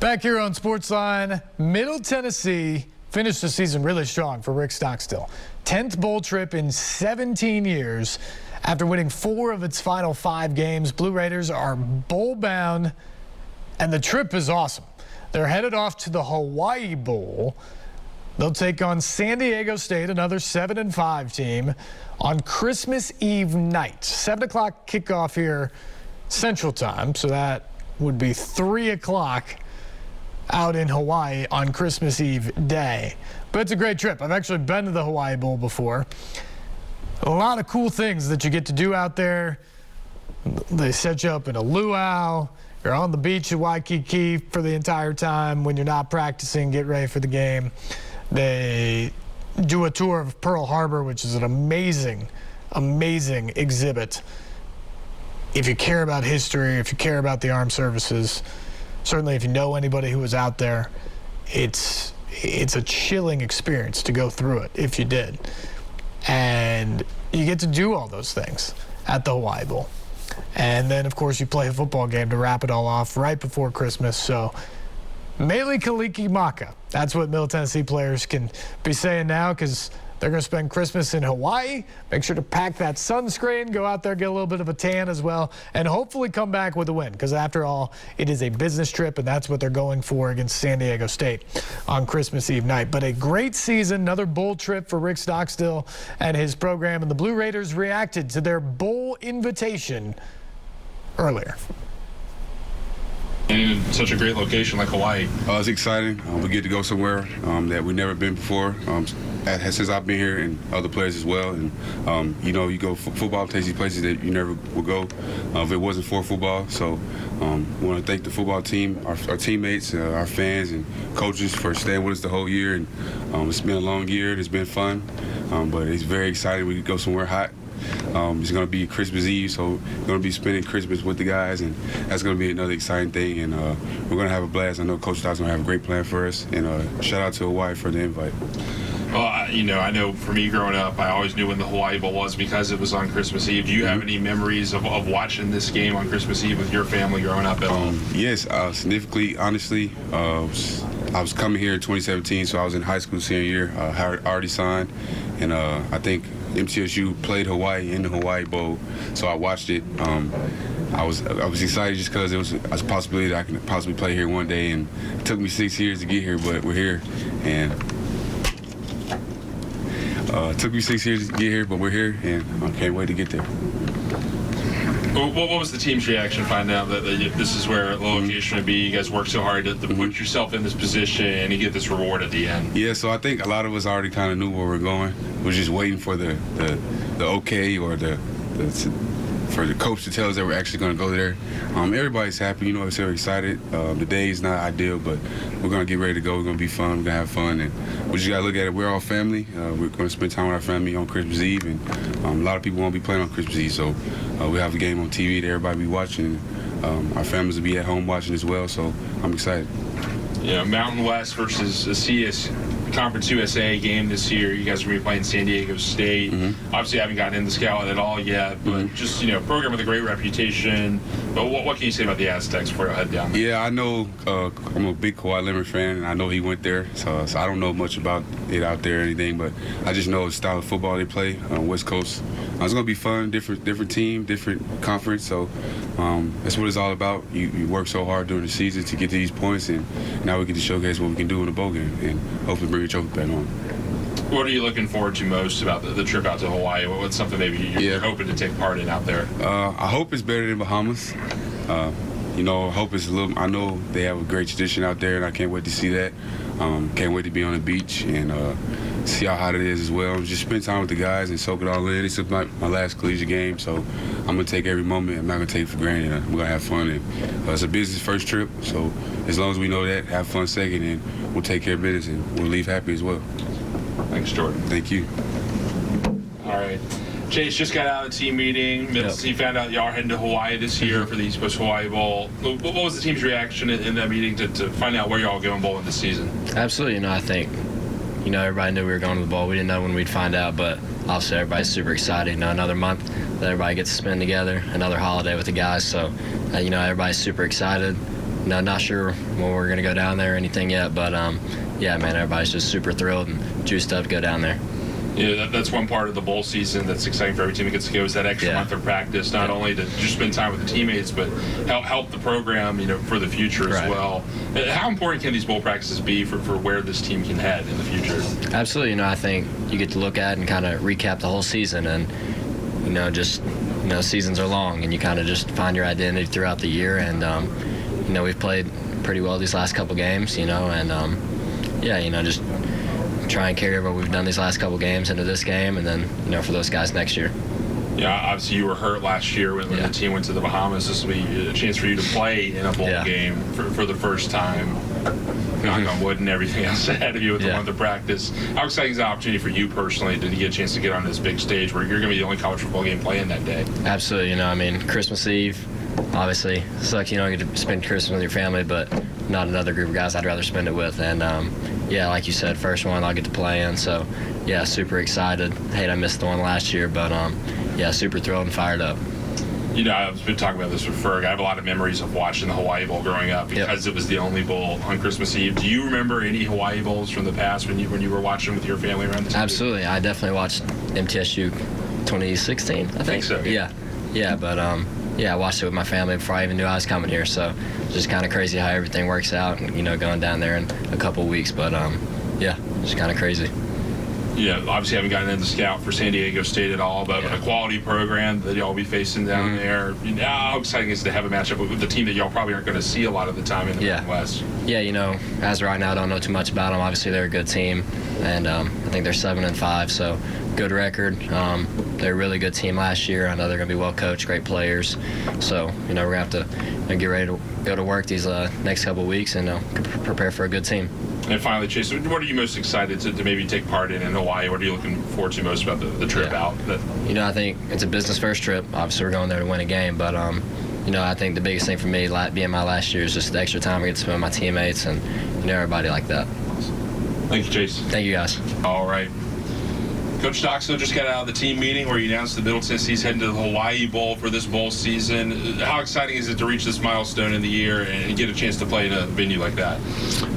Back here on SportsLine, Middle Tennessee finished the season really strong for Rick Stockstill. 10th bowl trip in 17 years. After winning 4 of its final 5 games, Blue Raiders are bowl bound, and the trip is awesome. They're headed off to the Hawaii Bowl. They'll take on San Diego State, another 7-5 team, on Christmas Eve night. 7 o'clock kickoff here Central Time, so that would be 3 o'clock out in Hawaii on Christmas Eve day. But it's a great trip. I've actually been to the Hawaii Bowl before. A lot of cool things that you get to do out there. They set you up in a luau. You're on the beach at Waikiki for the entire time when you're not practicing, get ready for the game. They do a tour of Pearl Harbor, which is an amazing, amazing exhibit. If you care about history, if you care about the armed services, certainly if you know anybody who was out there, it's a chilling experience to go through it if you did. And you get to do all those things at the Hawaii Bowl. And then, of course, you play a football game to wrap it all off right before Christmas. So, Mele Kaliki Maka. That's what Middle Tennessee players can be saying now, because they're going to spend Christmas in Hawaii. Make sure to pack that sunscreen, go out there, get a little bit of a tan as well, and hopefully come back with a win, because after all, it is a business trip, and that's what they're going for against San Diego State on Christmas Eve night. But a great season, another bowl trip for Rick Stockstill and his program, and the Blue Raiders reacted to their bowl invitation earlier. In such a great location like Hawaii. It's exciting. We get to go somewhere that we've never been before. Since I've been here, and other players as well. And you go football takes you places that you never would go if it wasn't for football. So we want to thank the football team, our teammates, our fans, and coaches for staying with us the whole year. And it's been a long year. It's been fun, but it's very exciting. We could go somewhere hot. It's going to be Christmas Eve, so we're going to be spending Christmas with the guys, and that's going to be another exciting thing. And we're going to have a blast. I know Coach Stock's going to have a great plan for us. And shout out to Hawaii for the invite. Well, I know for me growing up, I always knew when the Hawaii Bowl was because it was on Christmas Eve. Do you have any memories of watching this game on Christmas Eve with your family growing up at all? Yes, significantly, honestly. I was coming here in 2017, so I was in high school senior year. I already signed, and I think MTSU played Hawaii in the Hawaii Bowl, so I watched it. I was excited just because it was a possibility that I can possibly play here one day, and it took me 6 years to get here, but we're here. And it took me 6 years to get here, but we're here, and I can't wait to get there. What was the team's reaction finding out that this is where the location would be? You guys worked so hard to put yourself in this position and you get this reward at the end. Yeah, so I think a lot of us already kind of knew where we're going. We're just waiting for the okay or for the coach to tell us that we're actually going to go there. Everybody's happy, so excited. The day is not ideal, but we're going to get ready to go. We're going to be fun. We're going to have fun, and we just got to look at it. We're all family. We're going to spend time with our family on Christmas Eve, and a lot of people won't be playing on Christmas Eve, so we have the game on TV that everybody will be watching. Our families will be at home watching as well, so I'm excited. Mountain West versus a CS Conference USA game this year. You guys are going to be playing San Diego State. Obviously, I haven't gotten into scout at all yet, but just, program with a great reputation. But what can you say about the Aztecs before I head down there? Yeah, I know I'm a big Kawhi Leonard fan, and I know he went there, so I don't know much about it out there or anything, but I just know the style of football they play on West Coast. It's going to be fun, different team, different conference, so that's what it's all about. You work so hard during the season to get to these points, and now we get to showcase what we can do in a bowl game and hopefully bring a trophy back home. What are you looking forward to most about the trip out to Hawaii? What's something maybe you're hoping to take part in out there? I hope it's better than Bahamas. I hope it's a little. I know they have a great tradition out there, and I can't wait to see that. Can't wait to be on the beach and see how hot it is as well. Just spend time with the guys and soak it all in. It's my last collegiate game, so I'm going to take every moment. I'm not going to take it for granted. We're going to have fun. And it's a business first trip, so as long as we know that, have fun second, and we'll take care of business, and we'll leave happy as well. Thanks, Jordan. Thank you. All right. Chase just got out of the team meeting. He found out y'all are heading to Hawaii this year for the East Coast Hawaii Bowl. What was the team's reaction in that meeting to find out where y'all going bowling this season? Absolutely. I think, everybody knew we were going to the bowl. We didn't know when we'd find out, but obviously everybody's super excited. Another month that everybody gets to spend together, another holiday with the guys. So, everybody's super excited. not sure when we're going to go down there or anything yet, but yeah, man, everybody's just super thrilled and juiced up to go down there. Yeah, that's one part of the bowl season that's exciting for every team that gets to go is that extra month of practice, not only to just spend time with the teammates, but help the program, for the future as well. How important can these bowl practices be for where this team can head in the future? Absolutely. I think you get to look at and kind of recap the whole season, and seasons are long, and you kind of just find your identity throughout the year. And we've played pretty well these last couple games, and just try and carry over what we've done these last couple games into this game, and then for those guys next year. Yeah, obviously you were hurt last year when the team went to the Bahamas. This will be a chance for you to play in a bowl game for the first time. Knock on wood and everything else ahead of you with the month of practice. How exciting is the opportunity for you personally to get a chance to get on this big stage where you're going to be the only college football game playing that day? Absolutely. Christmas Eve, obviously, sucks you don't get to spend Christmas with your family, but not another group of guys I'd rather spend it with. And like you said, first one I'll get to play in. So yeah, super excited. Hate I missed the one last year, but super thrilled and fired up. I've been talking about this with Ferg. I have a lot of memories of watching the Hawaii Bowl growing up because it was the only bowl on Christmas Eve. Do you remember any Hawaii Bowls from the past when you were watching with your family around the TV? Absolutely. I definitely watched MTSU 2016, I think. So. Yeah, but I watched it with my family before I even knew I was coming here. So it's just kind of crazy how everything works out, and, going down there in a couple weeks. But just kind of crazy. Obviously haven't gotten into scout for San Diego State at all, but a quality program that y'all will be facing down there. How exciting is it to have a matchup with the team that y'all probably aren't going to see a lot of the time in the Midwest? Yeah, as of right now, I don't know too much about them. Obviously, they're a good team, and I think they're 7-5, so good record. They're a really good team last year. I know they're going to be well coached, great players. So, we're going to have to get ready to go to work these next couple of weeks and prepare for a good team. And finally, Chase, what are you most excited to maybe take part in Hawaii? What are you looking forward to most about the trip out? I think it's a business-first trip. Obviously, we're going there to win a game, but I think the biggest thing for me, being my last year, is just the extra time I get to spend with my teammates and everybody like that. Thank you, Chase. Thank you, guys. All right. Coach Stockstill just got out of the team meeting where he announced the Middle Tennessee's heading to the Hawaii Bowl for this bowl season. How exciting is it to reach this milestone in the year and get a chance to play in a venue like that?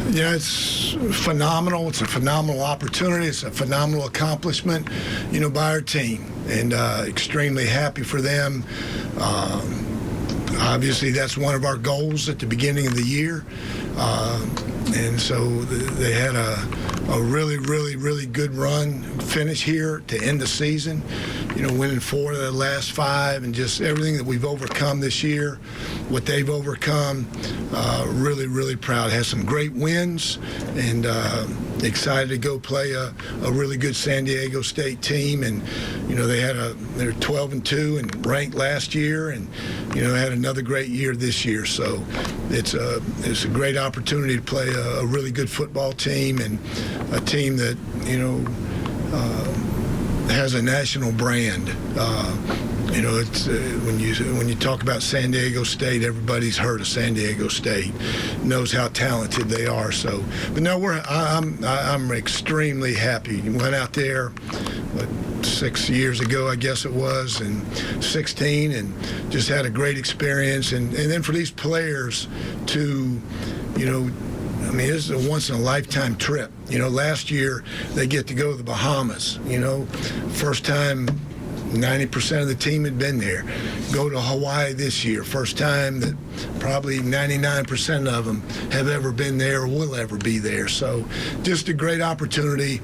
Yeah, it's phenomenal. It's a phenomenal opportunity. It's a phenomenal accomplishment, by our team, and extremely happy for them. Obviously, that's one of our goals at the beginning of the year. And so they had a really, really, really good run finish here to end the season, winning 4 of the last 5, and just everything that we've overcome this year, what they've overcome, really, really proud. Had some great wins, and excited to go play a really good San Diego State team. And, they're 12-2 and ranked last year, and, had another great year this year. So it's a great opportunity to play a really good football team, and a team that has a national brand. It's when you talk about San Diego State, everybody's heard of San Diego State, knows how talented they are. So, but no, I'm extremely happy. Went out there 6 years ago, I guess it was, and 16, and just had a great experience. And then for these players to, this is a once-in-a-lifetime trip. Last year they get to go to the Bahamas. First time 90% of the team had been there. Go to Hawaii this year. First time that probably 99% of them have ever been there or will ever be there. So just a great opportunity,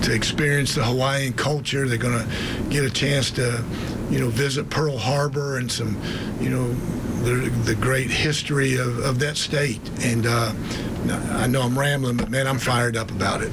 to experience the Hawaiian culture. They're going to get a chance to, visit Pearl Harbor and some, the great history of that state. And I know I'm rambling, but, man, I'm fired up about it.